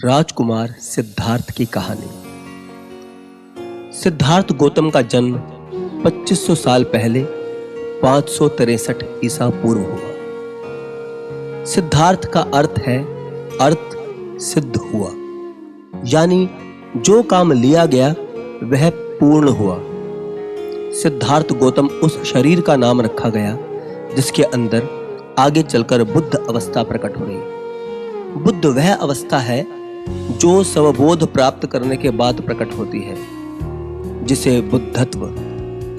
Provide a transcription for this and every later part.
राजकुमार सिद्धार्थ की कहानी। सिद्धार्थ गौतम का जन्म 2500 साल पहले 563 ईसा पूर्व हुआ। सिद्धार्थ का अर्थ है अर्थ सिद्ध हुआ, यानी जो काम लिया गया वह पूर्ण हुआ। सिद्धार्थ गौतम उस शरीर का नाम रखा गया जिसके अंदर आगे चलकर बुद्ध अवस्था प्रकट हो गई। बुद्ध वह अवस्था है जो स्वबोध प्राप्त करने के बाद प्रकट होती है, जिसे बुद्धत्व,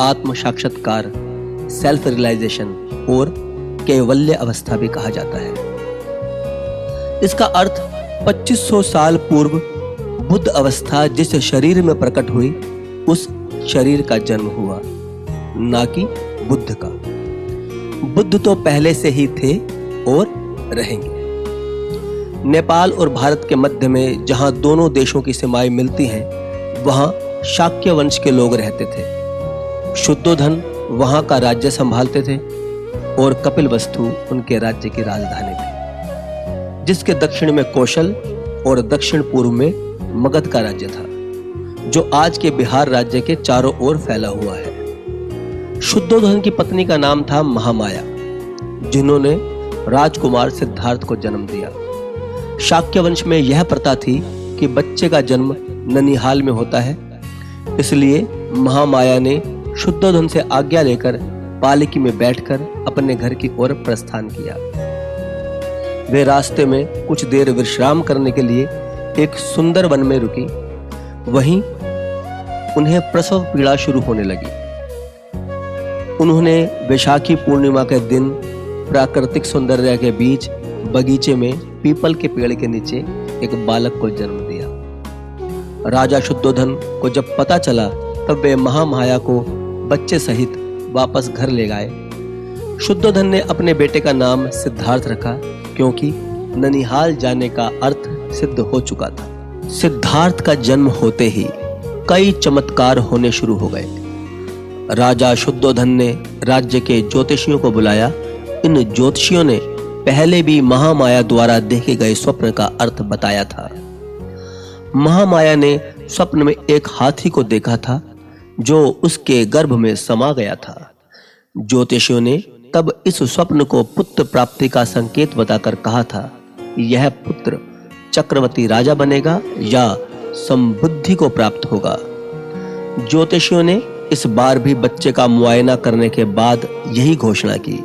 आत्म साक्षात्कार, सेल्फ रियलाइजेशन और कैवल्य अवस्था भी कहा जाता है। इसका अर्थ 2500 साल पूर्व बुद्ध अवस्था जिस शरीर में प्रकट हुई उस शरीर का जन्म हुआ, ना कि बुद्ध का। बुद्ध तो पहले से ही थे और रहेंगे। नेपाल और भारत के मध्य में जहां दोनों देशों की सीमाएं मिलती हैं, वहां शाक्य वंश के लोग रहते थे। शुद्धोधन वहां का राज्य संभालते थे और कपिलवस्तु उनके राज्य की राजधानी थी, जिसके दक्षिण में कौशल और दक्षिण पूर्व में मगध का राज्य था, जो आज के बिहार राज्य के चारों ओर फैला हुआ है। शुद्धोधन की पत्नी का नाम था महामाया, जिन्होंने राजकुमार सिद्धार्थ को जन्म दिया। शाक्य वंश में यह प्रथा थी कि बच्चे का जन्म ननिहाल में होता है, इसलिए महामाया ने शुद्धोधन से आज्ञा लेकर पालकी में बैठकर अपने घर की ओर प्रस्थान किया। वे रास्ते में कुछ देर विश्राम करने के लिए एक सुंदर वन में रुकी। वहीं उन्हें प्रसव पीड़ा शुरू होने लगी। उन्होंने वैशाखी पूर्णिमा के दिन प्राकृतिक सौंदर्य के बीच बगीचे में पीपल के पेड़ के नीचे एक बालक को जन्म दिया। राजा शुद्धोधन को जब पता चला तब वे महामाया को बच्चे सहित वापस घर ले गए। शुद्धोधन ने अपने बेटे का नाम सिद्धार्थ रखा, क्योंकि ननिहाल जाने का अर्थ सिद्ध हो चुका था। सिद्धार्थ का जन्म होते ही कई चमत्कार होने शुरू हो गए। राजा शुद्धोधन ने राज्य के ज्योतिषियों को बुलाया। इन ज्योतिषियों ने पहले भी महामाया द्वारा देखे गए स्वप्न का अर्थ बताया था। महामाया ने स्वप्न में एक हाथी को देखा था जो उसके गर्भ में समा गया था। ज्योतिषियों ने तब इस स्वप्न को पुत्र प्राप्ति का संकेत बताकर कहा था, यह पुत्र चक्रवर्ती राजा बनेगा या समबुद्धि को प्राप्त होगा। ज्योतिषियों ने इस बार भी बच्चे का मुआयना करने के बाद यही घोषणा की,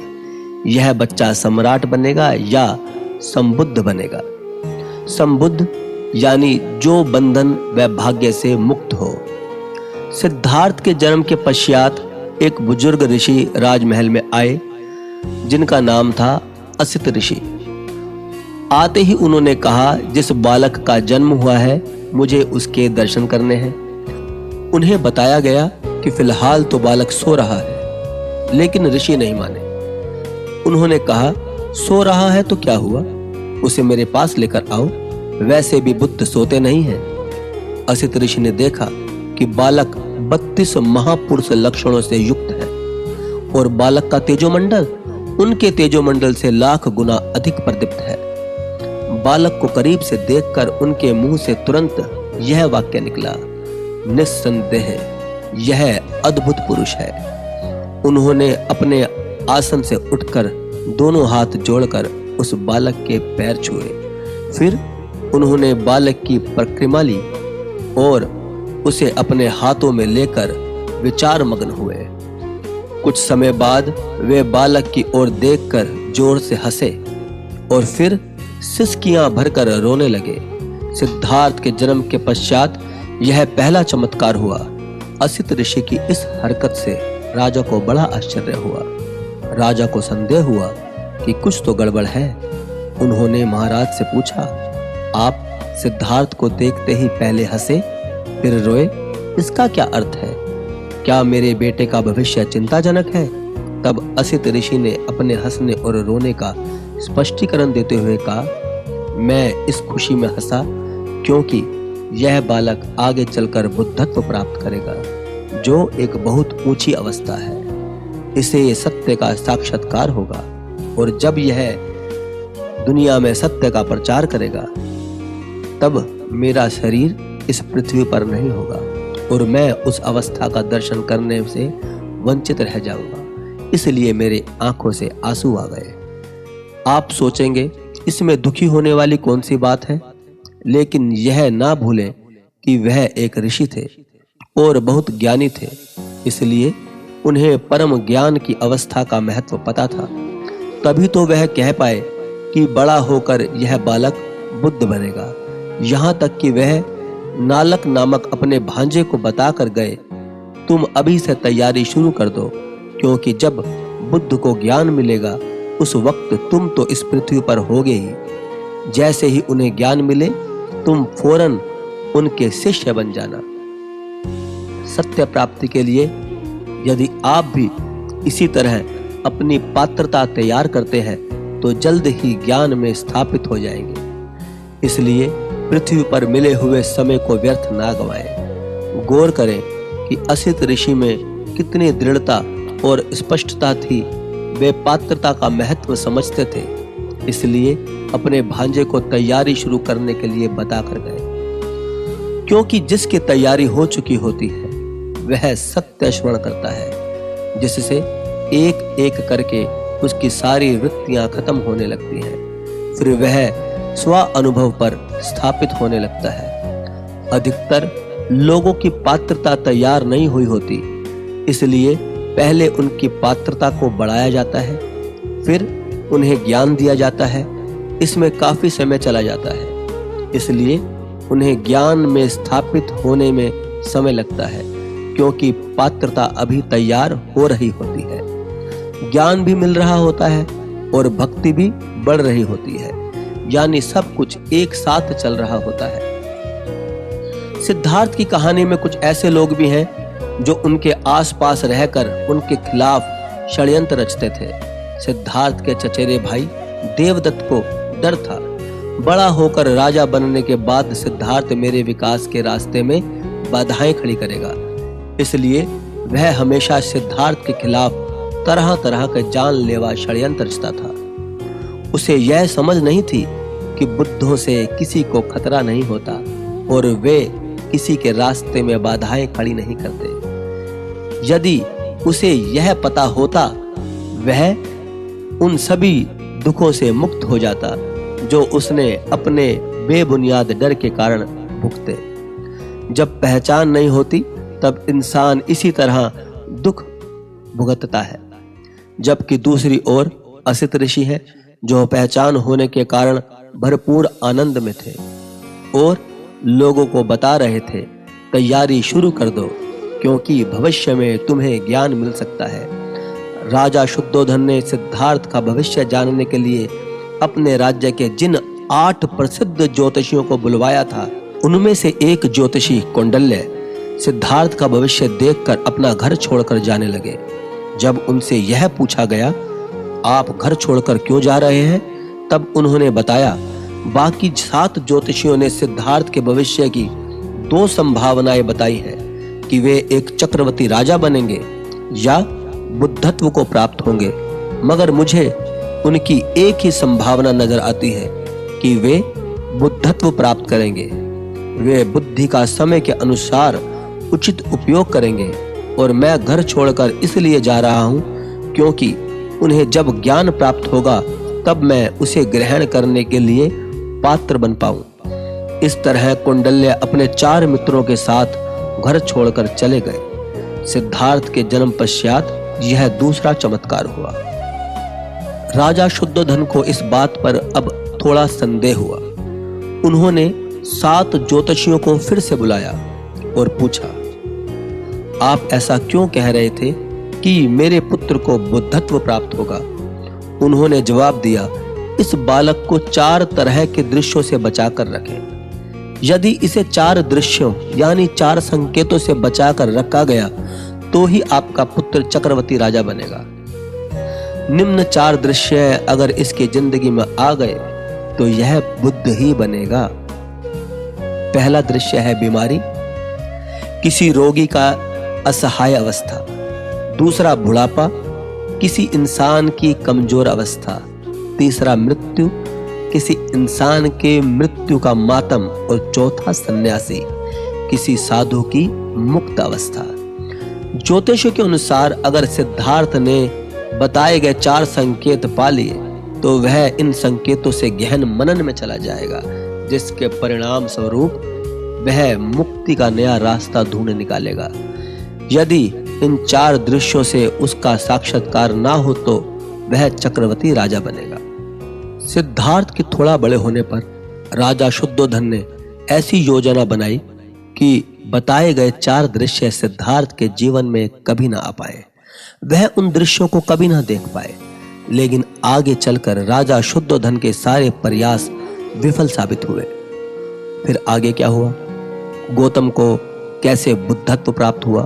यह बच्चा सम्राट बनेगा या संबुद्ध बनेगा। संबुद्ध यानी जो बंधन व भाग्य से मुक्त हो। सिद्धार्थ के जन्म के पश्चात एक बुजुर्ग ऋषि राजमहल में आए, जिनका नाम था असित ऋषि। आते ही उन्होंने कहा, जिस बालक का जन्म हुआ है मुझे उसके दर्शन करने हैं। उन्हें बताया गया कि फिलहाल तो बालक सो रहा है, लेकिन ऋषि नहीं माने। उन्होंने कहा, सो रहा है तो क्या हुआ, उसे मेरे पास लेकर आओ, वैसे भी बुद्ध सोते नहीं हैं। असित ऋषि ने देखा कि बालक 32 महापुरुष लक्षणों से युक्त है और बालक का तेजोमंडल उनके तेजोमंडल से लाख गुना अधिक प्रदीप्त है। बालक को करीब से देखकर उनके मुंह से तुरंत यह वाक्य निकला, निस्संदेह यह अद्भुत पुरुष है। उन्होंने अपने आसन से उठकर दोनों हाथ जोड़कर उस बालक के पैर छुए। फिर उन्होंने बालक की परिक्रमा ली और उसे अपने हाथों में लेकर विचार मग्न हुए। कुछ समय बाद वे बालक की ओर देखकर जोर से हंसे और फिर सिसकियां भरकर रोने लगे। सिद्धार्थ के जन्म के पश्चात यह पहला चमत्कार हुआ। असित ऋषि की इस हरकत से राजा को बड़ा आश्चर्य हुआ। राजा को संदेह हुआ कि कुछ तो गड़बड़ है। उन्होंने महाराज से पूछा, आप सिद्धार्थ को देखते ही पहले हंसे फिर रोए, इसका क्या अर्थ है? क्या मेरे बेटे का भविष्य चिंताजनक है? तब असित ऋषि ने अपने हंसने और रोने का स्पष्टीकरण देते हुए कहा, मैं इस खुशी में हंसा क्योंकि यह बालक आगे चलकर बुद्धत्व प्राप्त करेगा, जो एक बहुत ऊंची अवस्था है। इसे सत्य का साक्षात्कार होगा और जब यह दुनिया में सत्य का प्रचार करेगा तब मेरा शरीर इस पृथ्वी पर नहीं होगा और मैं उस अवस्था का दर्शन करने से वंचित रह जाऊंगा। इसलिए मेरे आंखों से आंसू आ गए। आप सोचेंगे इसमें दुखी होने वाली कौन सी बात है, लेकिन यह ना भूलें कि वह एक ऋषि थे और बहुत ज्ञानी थे, इसलिए उन्हें परम ज्ञान की अवस्था का महत्व पता था। तभी तो वह कह पाए कि बड़ा होकर यह बालक बुद्ध बनेगा। यहाँ तक कि वह नालक नामक अपने भांजे को बताकर गए, तुम अभी से तैयारी शुरू कर दो, क्योंकि जब बुद्ध को ज्ञान मिलेगा उस वक्त तुम तो इस पृथ्वी पर होगे ही। जैसे ही उन्हें ज्ञान मिले तुम फौरन उनके शिष्य बन जाना। सत्य प्राप्ति के लिए यदि आप भी इसी तरह अपनी पात्रता तैयार करते हैं तो जल्द ही ज्ञान में स्थापित हो जाएंगे। इसलिए पृथ्वी पर मिले हुए समय को व्यर्थ ना गवाएं। गौर करें कि असित ऋषि में कितनी दृढ़ता और स्पष्टता थी। वे पात्रता का महत्व समझते थे, इसलिए अपने भांजे को तैयारी शुरू करने के लिए बताकर गए। क्योंकि जिसकी तैयारी हो चुकी होती है वह सत्य स्मरण करता है, जिससे एक एक करके उसकी सारी वृत्तियां खत्म होने लगती हैं। फिर वह स्व अनुभव पर स्थापित होने लगता है। अधिकतर लोगों की पात्रता तैयार नहीं हुई होती, इसलिए पहले उनकी पात्रता को बढ़ाया जाता है, फिर उन्हें ज्ञान दिया जाता है। इसमें काफी समय चला जाता है, इसलिए उन्हें ज्ञान में स्थापित होने में समय लगता है, क्योंकि पात्रता अभी तैयार हो रही होती है। ज्ञान भी मिल रहा होता है और भक्ति भी बढ़ रही होती है, यानी सब कुछ एक साथ चल रहा होता है। सिद्धार्थ की कहानी में कुछ ऐसे लोग भी हैं जो उनके आसपास रहकर उनके खिलाफ षड्यंत्र रचते थे। सिद्धार्थ के चचेरे भाई देवदत्त को डर था, बड़ा होकर राजा बनने के बाद सिद्धार्थ मेरे विकास के रास्ते में बाधाएं खड़ी करेगा। इसलिए वह हमेशा सिद्धार्थ के खिलाफ तरह तरह के जानलेवा षड्यंत्र रचता था। उसे यह समझ नहीं थी कि बुद्धों से किसी को खतरा नहीं होता और वे किसी के रास्ते में बाधाएं खड़ी नहीं करते। यदि उसे यह पता होता वह उन सभी दुखों से मुक्त हो जाता जो उसने अपने बेबुनियाद डर के कारण भुगते। जब पहचान नहीं होती तब इंसान इसी तरह दुख भुगतता है, जबकि दूसरी ओर असित ऋषि है जो पहचान होने के कारण भरपूर आनंद में थे और लोगों को बता रहे थे, तैयारी शुरू कर दो, क्योंकि भविष्य में तुम्हें ज्ञान मिल सकता है। राजा शुद्धोधन ने सिद्धार्थ का भविष्य जानने के लिए अपने राज्य के जिन 8 प्रसिद्ध ज्योतिषियों को बुलवाया था, उनमें से एक ज्योतिषी कौंडल्य सिद्धार्थ का भविष्य देखकर अपना घर छोड़कर जाने लगे। जब उनसे यह पूछा गया, आप घर छोड़कर क्यों जा रहे हैं, तब उन्होंने बताया, बाकी 7 ज्योतिषियों ने सिद्धार्थ के भविष्य की 2 संभावनाएं बताई हैं कि वे एक चक्रवर्ती राजा बनेंगे या बुद्धत्व को प्राप्त होंगे, मगर मुझे उनकी एक ही संभावना नजर आती है कि वे बुद्धत्व प्राप्त करेंगे। वे बुद्धि का समय के अनुसार उचित उपयोग करेंगे और मैं घर छोड़कर इसलिए जा रहा हूं क्योंकि उन्हें जब ज्ञान प्राप्त होगा तब मैं उसे ग्रहण करने के लिए पात्र बन पाऊं। इस तरह कौंडल्य अपने 4 मित्रों के साथ घर छोड़कर चले गए। सिद्धार्थ के जन्म पश्चात यह दूसरा चमत्कार हुआ। राजा शुद्धोधन को इस बात पर अब थोड़ा संदेह हुआ। उन्होंने 7 ज्योतिषियों को फिर से बुलाया और पूछा, आप ऐसा क्यों कह रहे थे कि मेरे पुत्र को बुद्धत्व प्राप्त होगा? उन्होंने जवाब दिया, इस बालक को 4 तरह के दृश्यों से बचाकर रखें। यदि इसे 4 दृश्यों यानी 4 संकेतों से बचाकर रखा गया तो ही आपका पुत्र चक्रवर्ती राजा बनेगा। निम्न 4 दृश्य अगर इसकी जिंदगी में आ गए तो यह बुद्ध ही बनेगा। पहला दृश्य है बीमारी, किसी रोगी का असहाय अवस्था। दूसरा बुढ़ापा, किसी इंसान की कमजोर अवस्था। तीसरा मृत्यु, किसी इंसान के मृत्यु का मातम और चौथा सन्यासी किसी साधु की मुक्त अवस्था। ज्योतिषियों के अनुसार अगर सिद्धार्थ ने बताए गए 4 संकेत पा लिए तो वह इन संकेतों से गहन मनन में चला जाएगा, जिसके परिणाम स्वरूप वह मुक्ति का नया रास्ता ढूंढ निकालेगा। यदि इन 4 दृश्यों से उसका साक्षात्कार ना हो तो वह चक्रवर्ती राजा बनेगा। सिद्धार्थ के थोड़ा बड़े होने पर राजा शुद्धोधन ने ऐसी योजना बनाई कि बताए गए 4 दृश्य सिद्धार्थ के जीवन में कभी ना आ पाए। वह उन दृश्यों को कभी ना देख पाए, लेकिन आगे चलकर राजा शुद्धोधन के सारे प्रयास विफल साबित हुए। फिर आगे क्या हुआ? गौतम को कैसे बुद्धत्व प्राप्त हुआ,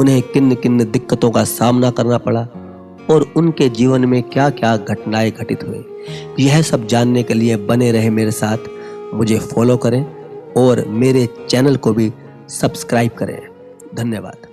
उन्हें किन किन दिक्कतों का सामना करना पड़ा और उनके जीवन में क्या क्या घटनाएं घटित हुई, यह सब जानने के लिए बने रहे मेरे साथ। मुझे फॉलो करें और मेरे चैनल को भी सब्सक्राइब करें। धन्यवाद।